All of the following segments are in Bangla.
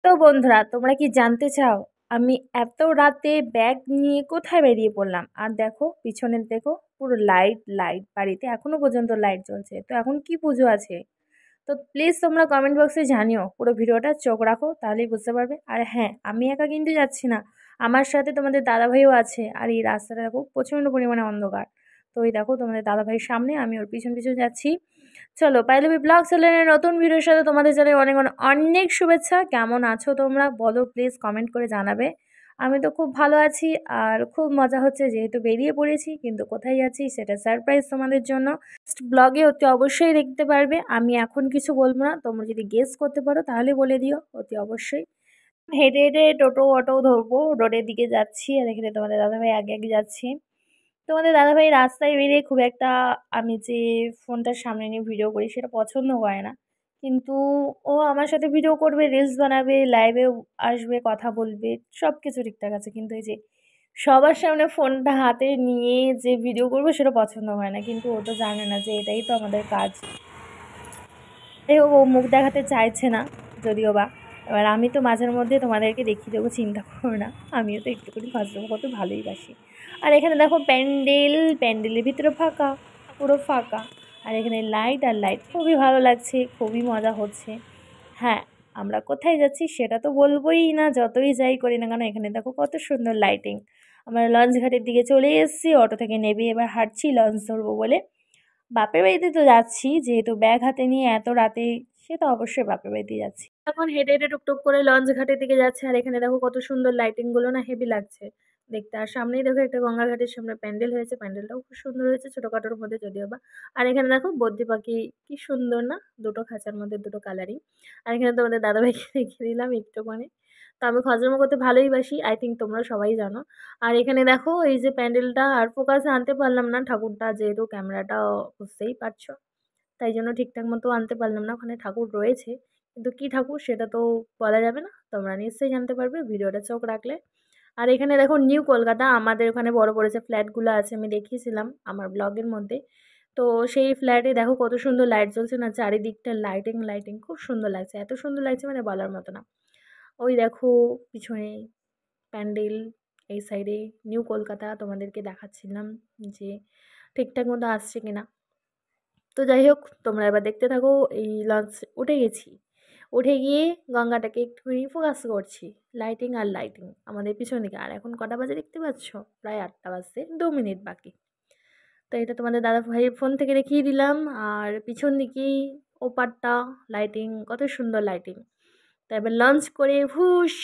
তো বন্ধুরা, তোমরা কি জানতে চাও আমি এত রাতে ব্যাগ নিয়ে কোথায় বেরিয়ে পড়লাম? আর দেখো পিছনে, দেখো পুরো লাইট লাইট, বাড়িতে এখনো পর্যন্ত লাইট জ্বলছে। তো এখন কি পুজো আছে? তো প্লিজ তোমরা কমেন্ট বক্সে জানিও, পুরো ভিডিওটা চোখ রাখো তাহলেই বুঝতে পারবে। আর হ্যাঁ, আমি একা কিন্তু যাচ্ছি না, আমার সাথে তোমাদের দাদাভাইও আছে। আর এই রাস্তাটা দেখো প্রচণ্ড পরিমাণে অন্ধকার। তো ওই দেখো তোমাদের দাদাভাইয়ের সামনে, আমি ওর পিছন পিছন যাচ্ছি। চলো, পাইলবি ব্লগ চ্যানেলের নতুন ভিডিওর সাথে তোমাদের জানাই অনেক অনেক অনেক শুভেচ্ছা। কেমন আছো তোমরা বলো, প্লিজ কমেন্ট করে জানাবে। আমি তো খুব ভালো আছি, আর খুব মজা হচ্ছে যেহেতু বেরিয়ে পড়েছি, কিন্তু কোথায় যাচ্ছি সেটা সারপ্রাইজ তোমাদের জন্য। ব্লগে অতি অবশ্যই দেখতে পারবে। আমি এখন কিছু বলবো না, তোমরা যদি গেস করতে পারো তাহলে বলে দিও অতি অবশ্যই। হেঁটে হেঁটে টোটো অটো ধরবো, রোডের দিকে যাচ্ছি। আর এখানে তোমাদের দাদাভাই আগে আগে যাচ্ছি। তোমাদের দাদাভাই রাস্তায় বেরিয়ে খুব একটা, আমি যে ফোনটার সামনে নিয়ে ভিডিও করি সেটা পছন্দ করে না, কিন্তু ও আমার সাথে ভিডিও করবে, রিলস বানাবে, লাইভে আসবে, কথা বলবে, সব কিছু ঠিকঠাক আছে। কিন্তু এই যে সবার সামনে ফোনটা হাতে নিয়ে যে ভিডিও করবে সেটা পছন্দ হয় না। কিন্তু ও তো জানে না যে এটাই তো আমাদের কাজ। ও মুখ দেখাতে চাইছে না যদিও বা। এবার আমি তো মাঝের মধ্যে তোমাদেরকে দেখিয়ে দেবো, চিন্তা করো না। আমিও তো একটুখানি ফাজলামো কত ভালোই বাসি। আর এখানে দেখো প্যান্ডেল, প্যান্ডেলের ভিতরে ফাঁকা, পুরো ফাঁকা। আর এখানে লাইট আর লাইট, খুবই ভালো লাগছে, খুবই মজা হচ্ছে। হ্যাঁ, আমরা কোথায় যাচ্ছি সেটা তো বলবোই না, যতই যাই করি না কেন। এখানে দেখো কত সুন্দর লাইটিং। আমরা লঞ্চ ঘাটের দিকে চলে এসেছি, অটো থেকে নেবে এবার হাঁটছি লঞ্চ ধরবো বলে। বাপের বাড়িতে তো যাচ্ছি, যেহেতু ব্যাগ হাতে নিয়ে এত রাতে, সে তো অবশ্যই বাপের বাড়িতে যাচ্ছি। এখন হেঁটে হেঁটে টুকটুক করে লঞ্চ ঘাটের দিকে যাচ্ছে। আর এখানে দেখো কত সুন্দর লাইটিং গুলো, না হেভি লাগছে দেখতে। আর সামনেই দেখো একটা গঙ্গা ঘাটের সামনে প্যান্ডেল হয়েছে, প্যান্ডেলটাও খুব সুন্দর হয়েছে ছোটখাটোর মধ্যে যদিও বা। আর এখানে দেখো বদ্রি পাখি, কি সুন্দর না, দুটো খাঁচার মধ্যে দুটো কালারিং। আর এখানে তোমাদের দাদাভাইকে দেখিয়ে দিলাম একটুখানি। তো আমি খজরমো করতে ভালোই বাসি, আই থিঙ্ক তোমরা সবাই জানো। আর এখানে দেখো এই যে প্যান্ডেলটা, আর ফোকাসে আনতে পারলাম না ঠাকুরটা, যেহেতু ক্যামেরাটা বুঝতেই পারছো, তাই জন্য ঠিকঠাক মতো আনতে পারলাম না। ওখানে ঠাকুর রয়েছে, কিন্তু কি ঠাকুর সেটা তো বলা যাবে না, তোমরা নিশ্চয়ই জানতে পারবে ভিডিওটা চোখ রাখলে। আর এখানে দেখো নিউ কলকাতা, আমাদের ওখানে বড় বড় যে ফ্ল্যাটগুলো আছে আমি দেখিয়েছিলাম আমার ব্লগের মধ্যে। তো সেই ফ্ল্যাটে দেখো কত সুন্দর লাইট জ্বলছে না, চারিদিকটা লাইটিং লাইটিং, খুব সুন্দর লাগছে, এত সুন্দর লাগছে মানে বলার মতো না। ওই দেখো পিছনে প্যান্ডেল, এই সাইডে নিউ কলকাতা তোমাদেরকে দেখাচ্ছিলাম যে ঠিকঠাক মতো আসছে কিনা। তো যাই হোক, তোমরা এবার দেখতে থাকো। এই লঞ্চ উঠে গেছি, উঠে গিয়ে গঙ্গাটাকে একটুখানি ফোকাস করছি। লাইটিং আর লাইটিং আমাদের পিছন দিকে। আর এখন কটা বাজে দেখতে পাচ্ছ? প্রায় 8টা বাজতে 2 মিনিট বাকি। তো এটা তোমাদের দাদা ভাইয়ের ফোন থেকে দেখিয়ে দিলাম। আর পিছন দিকেই ওপারটা লাইটিং, কত সুন্দর লাইটিং। তো এবার লঞ্চ করে হুশ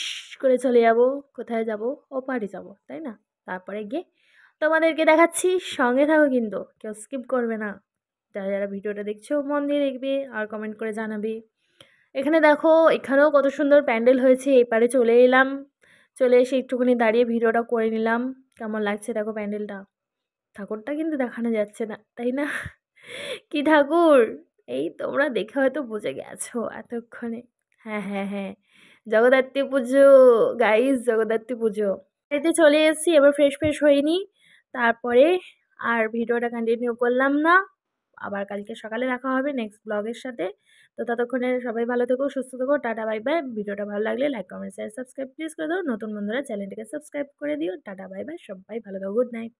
করে চলে যাব। কোথায় যাব? ওপারে যাব, তাই না? তারপরে গিয়ে তোমাদেরকে দেখাচ্ছি। সঙ্গে থাকো কিন্তু, কেউ স্কিপ করবে না। যারা যারা ভিডিওটা দেখছো মন দিয়ে দেখবে আর কমেন্ট করে জানাবে। এখানে দেখো, এখানেও কত সুন্দর প্যান্ডেল হয়েছে। এপারে চলে এলাম, চলে এসে একটুখানি দাঁড়িয়ে ভিডিওটা করে নিলাম। কেমন লাগছে দেখো প্যান্ডেলটা। ঠাকুরটা কিন্তু দেখানো যাচ্ছে না, তাই না? কি ঠাকুর, এই তোমরা দেখে হয়তো বুঝে গেছো এতক্ষণে। হ্যাঁ হ্যাঁ হ্যাঁ, জগদ্ধাত্রী পুজো গাইস, জগদ্ধাত্রী পুজো। এতে চলে এসেছি, এবার ফ্রেশ ফ্রেশ হয়নি। তারপরে আর ভিডিওটা কন্টিনিউ করলাম না। আবার কালকে সকালে দেখা হবে নেক্সট ব্লগের সাথে। তো ততক্ষণে সবাই ভালো থেকো, সুস্থ থেকো, টাটা বাই বাই। ভিডিওটা ভালো লাগলে like comment share subscribe please করে দাও। নতুন বন্ধুরা চ্যানেলটিকে সাবস্ক্রাইব করে দিও। টাটা বাই বাই, সবাই ভালো থাকো, গুড নাইট।